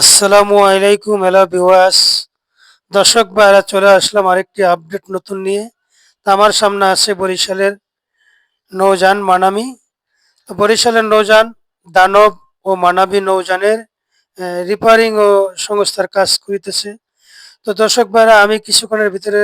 আসসালামু আলাইকুম hello viewers. দর্শক ভাইরা চলে আসলাম আরেকটি আপডেট নতুন নিয়ে। তা আমার সামনে আছে বরিশালের নৌযান মানামি। তো বরিশালের নৌযান দানব ও মানাবী নৌযানের রিপেয়ারিং ও সংস্থার কাজ করিতেছে। তো দর্শক ভাইরা আমি কিছুক্ষণের ভিতরে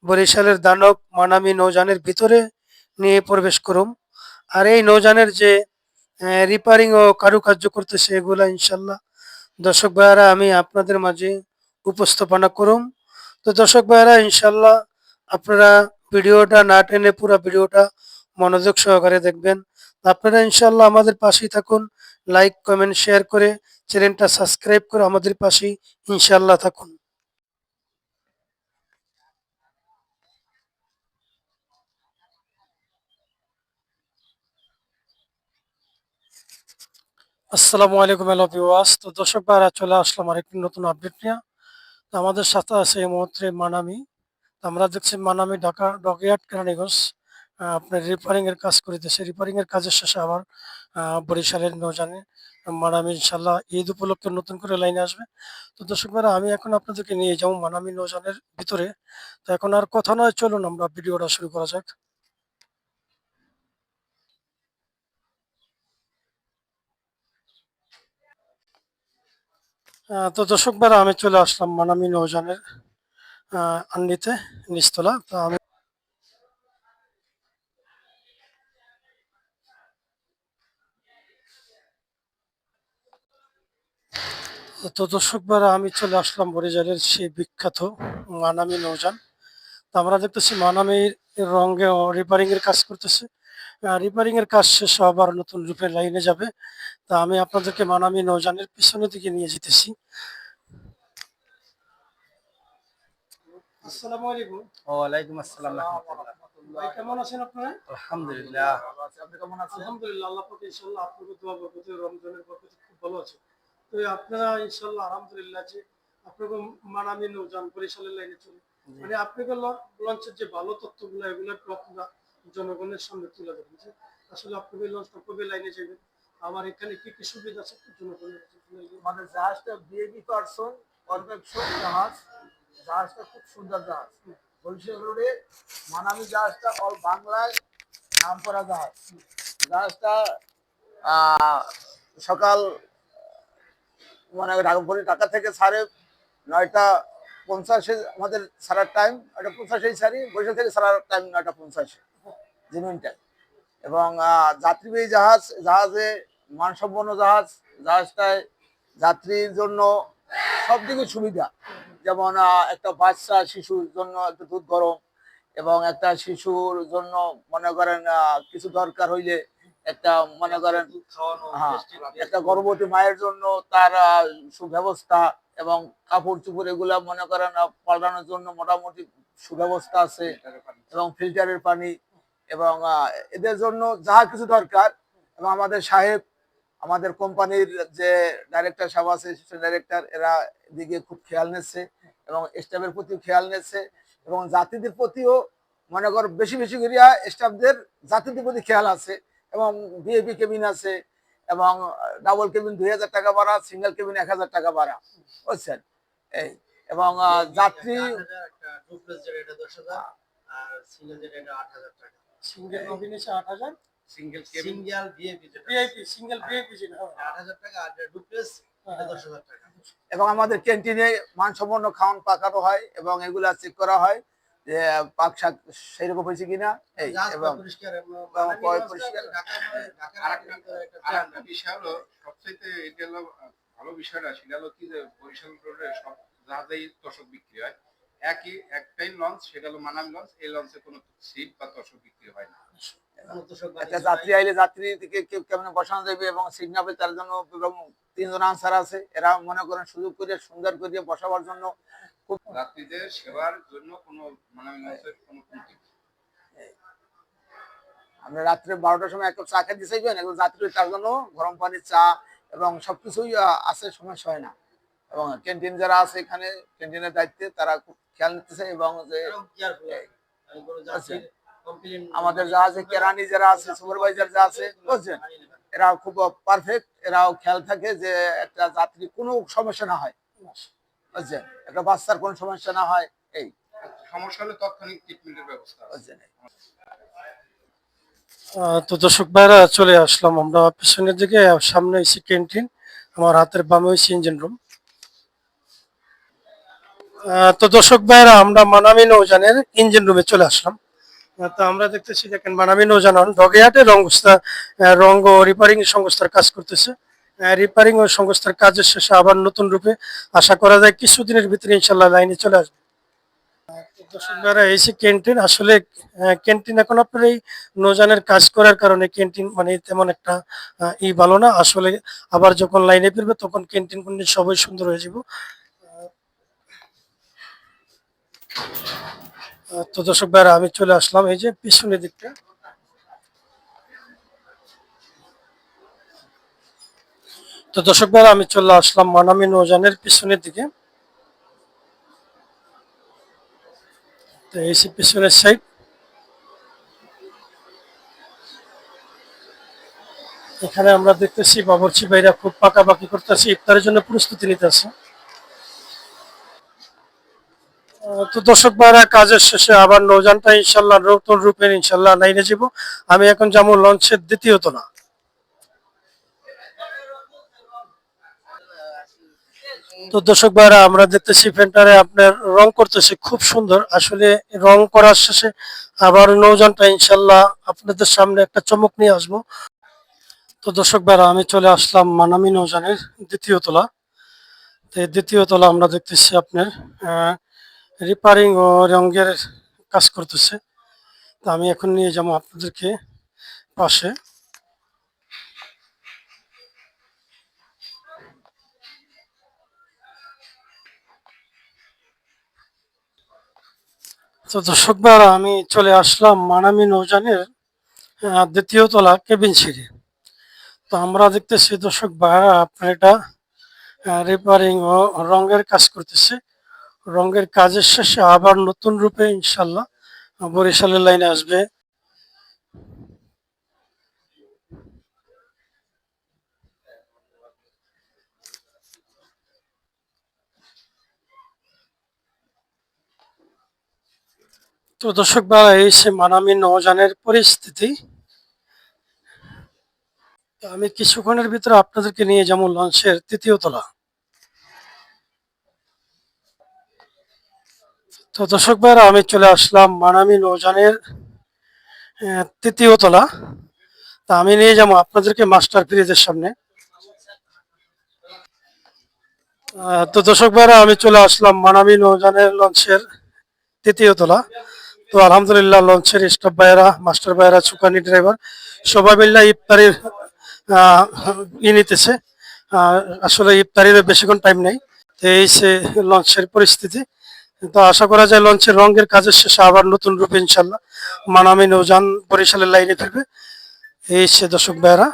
বরিশালের দানব মানাবী নৌযানের ভিতরে নিয়ে প্রবেশ করুম। আর এই নৌযানের যে রিপেয়ারিং ও কারুকার্য করতেছে এগুলা ইনশাল্লাহ দর্শক ভাইয়ারা আমি আপনাদের মাঝে উপস্থাপনা করুম। তো দর্শক ভাইয়ারা ইনশাল্লাহ আপনারা ভিডিওটা না টেনে পুরো ভিডিওটা মনোযোগ সহকারে দেখবেন। আপনারা ইনশাল্লাহ আমাদের পাশেই থাকুন, লাইক কমেন্ট শেয়ার করে চ্যানেলটা সাবস্ক্রাইব করে আমাদের পাশেই ইনশাল্লাহ থাকুন। আসসালামু আলাইকুম হ্যালো ভিউয়ার্স। তো দর্শক ভাইয়ারা চলে আসলাম আরেকটি নতুন আপডেট নিয়ে। তো আমাদের সাথে আছে এই মুহূর্তে মানামি। তো আমরা দেখছি মানামি ঢাকা ডকইয়ার্ড কেরানীগঞ্জ আপনার রিপেয়ারিং এর কাজ করিতেছে। রিপেয়ারিং এর কাজের শেষে আবার বরিশালের নৌযানে মানামি ইনশাল্লাহ ঈদ উপলক্ষে নতুন করে লাইনে আসবে। তো দর্শক ভাইরা আমি এখন আপনাদেরকে নিয়ে যাবো মানামি নৌযানের ভিতরে। তো এখন আর কথা নয়, চলুন আমরা ভিডিওটা শুরু করা যাক। তো দর্শক ভাইরা আমি চলে আসলাম মানামি নৌযানের আন্ডিতে নিচতলা। তো আমি তো দর্শক ভাইরা আমি চলে আসলাম বরিশালের সেই বিখ্যাত মানামি নৌযান। তো আমরা দেখতেছি মানামির রঙে রিপেয়ারিং এর কাজ করতেছে। রিপেয়ারিং এর কাজ শেষ আবার নতুন রূপে লাইনে যাবে। তা আমি আপনাদেরকে মানামি নৌযানের পিছনের দিকে নিয়ে যেতেছি। আসসালামু আলাইকুম। ওয়ালাইকুম আসসালাম রাহমাতুল্লাহ। ভাই কেমন আছেন আপনারা? আলহামদুলিল্লাহ ভালো আছি। আপনি কেমন আছেন? আলহামদুলিল্লাহ আল্লাহ পাক ইনশাআল্লাহ আপনাদের দোয়া বরকতে রমজানের বরকতে খুব ভালো আছে। তো এই আপনারা ইনশাআল্লাহ আলহামদুলিল্লাহ যে আপনাকে মানামি নৌযান বরিশালের লাইনে চলে। জি। মানে আপনাকে লঞ্চের যে ভালো তথ্যগুলো এগুলো একটু আপনারা জনগণের সামনে তুলে ধরেন যে আসলে আপনাকে লঞ্চটা কবে লাইনে যাবেন, আমার এখানে কি কি সুবিধা আছে একটু জনগণের কাছে তুলে ধরুন। আমাদের জাহাজটা বিএবি পারসন কনভেকশন জাহাজ। জাহাজটা খুব সুন্দর জাহাজ। বরিশাল রোডে মানামি জাহাজটা অল বাংলায় নাম করা জাহাজ। জাহাজটা আহ, সকাল মানে ঢাকা থেকে ছাড়ে 9:50 আমাদের ছাড়ার টাইম, 9:50 ছাড়ি। বরিশাল থেকে ছাড়ার টাইম 9:50 জেনুইন টাইম। এবং যাত্রীবাহী জাহাজ, জাহাজে মানসম্পন্ন জাহাজ। জাহাজটায় যাত্রীর জন্য সব দিকে সুবিধা। যেমন একটা বাচ্চা শিশুর জন্য একটু দুধ গরম, এবং একটা শিশুর জন্য মনে করেন কিছু দরকার হইলে একটা মনে করেন হ্যাঁ, একটা গর্ভবতী মায়ের জন্য তার সুব্যবস্থা, এবং কাপড় চোপড় এগুলা মনে করেন পাল্টানোর জন্য মোটামুটি সুব্যবস্থা আছে, এবং ফিল্টারের পানি, এবং এদের জন্য যাহা কিছু দরকার। এবং আমাদের সাহেব, আমাদের কোম্পানির যে ডাইরেক্টর সাহেব আছে, ডাইরেক্টর, এরা দিকে খুব খেয়াল নিচ্ছে, এবং স্টাফের প্রতিও খেয়াল নিচ্ছে, এবং যাত্রীদের প্রতিও মনে কর বেশি বেশি করিয়া স্টাফদের যাত্রীদের প্রতি খেয়াল আছে। এবং ভিআইপি কেবিন আছে, এবং ডাবল কেবিন 2,000 টাকা ভাড়া, সিঙ্গেল কেবিন 1,000 টাকা ভাড়া, বুঝছেন? এই এবং যাত্রী সিঙ্গেল কেবিন এসে 8,000, single cabin single VIP VIP single VIP যেটা 8,000 টাকা, আর ডুপ্লেস 10,000 টাকা। এবং এবং আমাদের ক্যান্টিনে মানসম্পন্ন খাওয়ান পাকানো হয়, এবং এগুলা চেক করা হয় যে পাক শাক সেইরকম হয়েছে কিনা। এই এবং পরিষ্কার আরেকটা বিষয় হলো সবচাইতে এটা হলো ভালো বিষয়টা, সেটা হলো কি যে বরিশাল রোডে সব জাহাজেই তোশক বিক্রি হয়। একটাই লঞ্চ, সেটা হলো মানামি লঞ্চ। এই লঞ্চে কোনো সিট বা তোশক বিক্রি হয় না। একটা যাত্রী আইলে যাত্রী থেকে কেমন বসানো যাবে এবং সিট না পেলে তার জন্য, এবং 3 জন আনসার আছে, এরা মনে করেন সুযোগ করে সুন্দর করে বসাবার জন্য খুব। যাত্রীদের সেবার জন্য কোনো মানামি লঞ্চের কোনো ত্রুটি নেই। আমরা রাত্রে 12টার সময় এক কাপ চা খেতে চাইবেন, একজন যাত্রী তার জন্য গরম পানি, চা এবং সবকিছুই আছে, সমস্যা হয় না। এবং ক্যান্টিন যারা আছে এখানে, ক্যান্টিনের দায়িত্বে তারা খুব খেয়াল নিতেছে, এবং যে আমাদের জাহাজে কেরানি যারা আছে, সুপারভাইজার যা আছে, বুঝছেন, এরা খুব পারফেক্ট, এরাও খেয়াল থাকে যে একটা যাত্রী কোনো সমস্যা না হয়, বুঝছেন, একটা বাচ্চার কোনো সমস্যা না হয়, এই সমস্যা হলে তাৎক্ষণিক ট্রিটমেন্টের ব্যবস্থা আছে। বুঝছেন। তো দর্শক ভাইরা চলে আসলাম আমরা পিছনের দিকে, সামনে হয়েছে ক্যান্টিন, আমার হাতের বামে হয়েছে ইঞ্জিন রুম। তো দর্শক ভাইরা আমরা মানামি নৌযানের ইঞ্জিন রুমে চলে আসলাম। তো আমরা দেখতেছি দেখেন মানামি নৌযান ডগেহাটে রং ও রিপেয়ারিং সংস্থার কাজ করতেছে। রিপেয়ারিং ও সংস্থার কাজের শেষে আবার নতুন রূপে আশা করা যায় কিছুদিনের ভিতরে ইনশাল্লাহ লাইনে চলে আসবে। দর্শক ভাইরা এসে ক্যান্টিন আসলে ক্যান্টিন এখন আপনার এই নৌযানের কাজ করার কারণে ক্যান্টিন মানে তেমন একটা ভালো না আসলে। আবার যখন লাইনে ফিরবে তখন ক্যান্টিন সবাই সুন্দর হয়ে যাব। তো দর্শক ভাইরা আমি চলে আসলাম এই যে পিছনের দিকটা। তো দর্শক ভাইরা আমি চলে আসলাম মানামি নৌযানের পিছনের দিকে। তো এই যে পিছনের সাইড, এখানে আমরা দেখতেছি বাবুর্চি ভাইরা খুব পাকাপাকি করতেছে, ইফতারের জন্য প্রস্তুতি নিতেছে। তো দর্শক ভাইরা কাজের শেষে আবার নৌযানটা ইনশাল্লাহ নতুন রূপে ইনশাল্লাহ লাইনে যাব। আমি এখন যাবো লঞ্চের দ্বিতীয় তলা। তো দর্শক ভাইরা আমরা দেখতেছি পেন্টারে আপনার রং করতেছে খুব সুন্দর আসলে। রং করার শেষে আবার নৌযানটা ইনশাল্লাহ আপনাদের সামনে একটা চমক নিয়ে আসবো। তো দর্শক ভাইরা আমি চলে আসলাম মানামি নৌযানের দ্বিতীয় তলা। তো এই দ্বিতীয় তলা আমরা দেখতেছি আপনার রিপারিং ও রঙের কাজ করতেছে। তো আমি এখন নিয়ে যাবো আপনাদেরকে পাশে। তো দর্শক ভাইরা আমি চলে আসলাম মানামি নৌযানের দ্বিতীয় তলা কেবিন সিঁড়ি। তো আমরা দেখতেছি দর্শক ভাইরা আপনার এটা রিপেয়ারিং ও রঙের কাজ করতেছে। রঙের কাজের শেষে আবার নতুন রূপে ইনশাল্লাহ বরিশালের লাইনে আসবে। তো দর্শক ভাইরা এই সে মানামি নৌযানের পরিস্থিতি। তো আমি কিছুক্ষণের ভিতরে আপনাদেরকে নিয়ে যাবো লঞ্চের তৃতীয় তলা। তো দর্শক ভাইরা আমি চলে আসলাম মানামি নৌযানের তৃতীয় তলা। তা আমি নিয়ে যাবো আপনাদেরকে মাস্টার ব্রিজের সামনে। তো দর্শক ভাইরা আমি চলে আসলাম মানামি নৌযানের লঞ্চের তৃতীয় তলা। তো আলহামদুলিল্লাহ লঞ্চের স্টাফ ভাইয়েরা, মাস্টার ভাইয়েরা, চুকানি ড্রাইভার সবাই মিলে ইফতারির আহ, নিতেছে। আসলে ইফতারির বেশিক্ষণ টাইম নেই। তো এই সে লঞ্চের পরিস্থিতি। তো আশা করা যায় লঞ্চের রঙের কাজের শেষে আবার নতুন রূপে ইনশাল্লাহ মানামি নৌযান বরিশালের লাইনে ফিরবে। এই সে দর্শক ভাইয়েরা।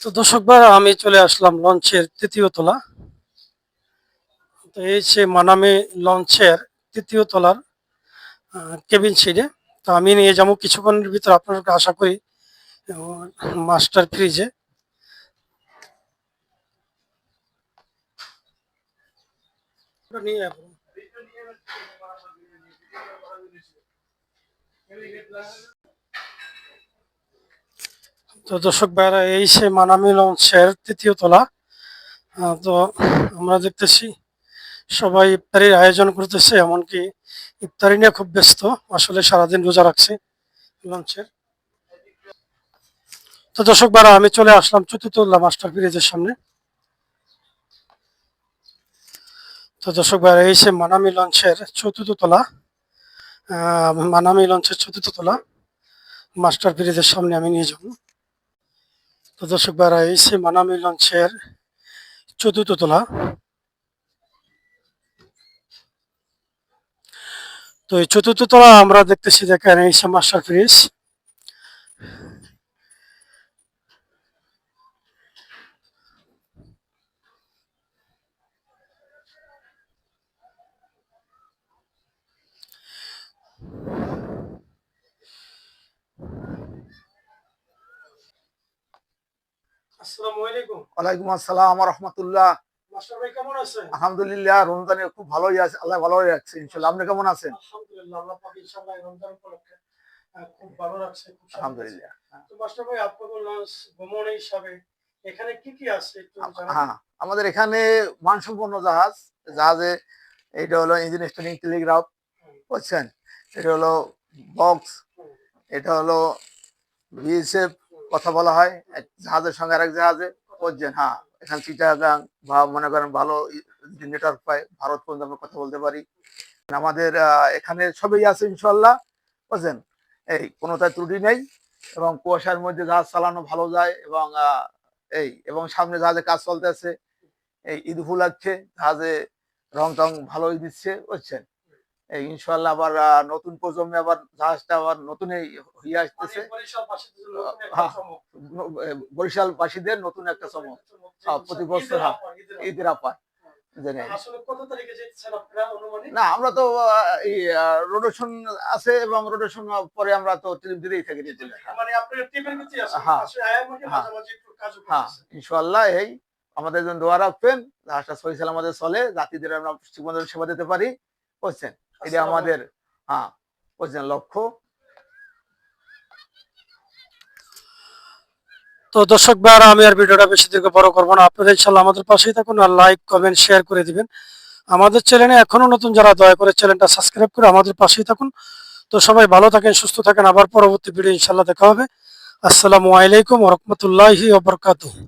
তো দর্শক ভাইরা আমি চলে আসলাম লঞ্চের তৃতীয় তলা। তো এই সে মানামি লঞ্চের তৃতীয় তলার কেবিন সিটে। তো আমি নিয়ে যাবো কিছুক্ষণের ভিতর আপনাদেরকে আশা করি মাস্টার ফ্রিজে। নিয়ে যাবো। তো দর্শক ভাইরা এই সে মানামি লঞ্চের তৃতীয় তলা। তো আমরা দেখতেছি সবাই ইফতারির আয়োজন করতেছে, এমনকি ইফতারি নিয়ে খুব ব্যস্ত। আসলে সারাদিন রোজা রাখছে লঞ্চের। তো দর্শক ভাইরা আমি চলে আসলাম চতুর্থ তলা মাস্টার ব্রিজের সামনে। তো দর্শক ভাইরা এই সে মানামি লঞ্চের চতুর্থ তলা। মানামি লঞ্চের চতুর্থ তলা মাস্টার ব্রিজের সামনে আমি নিয়ে যাব। তো দর্শক ভাইরা এই সে মানামি লঞ্চের চতুর্থ তলা। তো এই চতুর্থ তলা আমরা দেখতেছি দেখেন এই সে মাস্টার ব্রিজ। আসসালামু আলাইকুম। ওয়ালাইকুম আসসালাম রহমতুল্লাহ। মাস্টার ভাই কেমন আছেন? আলহামদুলিল্লাহ, রমজানে খুব ভালোই আছে, আল্লাহ ভালোই রাখছে ইনশাল্লাহ। আপনি কেমন আছেন? আলহামদুলিল্লাহ, আল্লাহ পাক ইনশাআল্লাহ এই রমজান উপলক্ষে খুব ভালো রাখছে, খুব শান্তি দিছে। আলহামদুলিল্লাহ। তো মাস্টার ভাই আপনাদের লঞ্চ ভ্রমণ হিসাবে এখানে কি কি আছে একটু জানাবেন? হ্যাঁ, আমাদের এখানে মানসম্পন্ন জাহাজ, জাহাজে এটা হলো ইঞ্জিন স্টার্টিং টেলিগ্রাফ, হুম, বুঝছেন? এটা হলো বক্স, হুম, এটা হলো বিএসএফ কথা বলা হয় এক জাহাজের সঙ্গে আরেক জাহাজে, বুঝছেন? হ্যাঁ, এখানে চিটাগাং বা মনে করেন ভালো নেটওয়ার্ক পায়, ভারত পর্যন্ত আমরা কথা বলতে পারি। আমাদের এখানে সবই আছে ইনশাল্লাহ, বুঝছেন? এই কোনোটাই ত্রুটি নেই, এবং কুয়াশার মধ্যে জাহাজ চালানো ভালো যায়, এবং এবং সামনে জাহাজে কাজ চলতেছে, এই ঈদ উপলক্ষে জাহাজে রং টং ভালোই দিচ্ছে, বুঝছেন? এই ইনশাল্লাহ আবার নতুন প্রজন্মে আবার জাহাজটা আবার নতুন হইয়ে আসতেছে। মানে বরিশালবাসীদের জন্য নতুন একটা হ্যাঁ, চমক। বরিশালবাসীদের নতুন একটা চমক। প্রতি বছর, হ্যাঁ, ঈদের আপার জেনে। আসলে কত তারিখে যেতেছেন আপনারা অনুমানিক? না, আমরা তো এই রোটেশন আছে, এবং রোটেশন পরে আমরা তো ট্রিপ দিতেই থাকি রিটেলে। মানে আপনারা টিমের ভিতরে আছেন, হ্যাঁ, পাশে আয়ার মধ্যে হ্যাঁ, মাঝামাঝি একটু কাজও হ্যাঁ, করতেছেন। ইনশাল্লাহ এই আমাদের জন্য দোয়া রাখবেন, জাহাজটা সহি সালামতে চলে, যাত্রীদের আমরা ঠিকমতো সেবা দিতে পারি, বুঝছেন? এটা আসসালামু আমাদের, হ্যাঁ, বুঝছেন, লক্ষ্য। তো দর্শক ভাইরা, আমি আর ভিডিওটা বেশি দীর্ঘ বড় করবো না। আপনারা ইনশাল্লাহ আমাদের পাশেই থাকুন, আর লাইক কমেন্ট শেয়ার করে দিবেন। আমাদের চ্যানেলে এখনো নতুন যারা, দয়া করে চ্যানেলটা সাবস্ক্রাইব করে আমাদের পাশেই থাকুন। তো সবাই ভালো থাকেন, সুস্থ থাকেন, আবার পরবর্তী ভিডিও ইনশাল্লাহ দেখা হবে। আসসালামু আলাইকুম ওয়া রাহমাতুল্লাহি ওয়া বারাকাতুহু।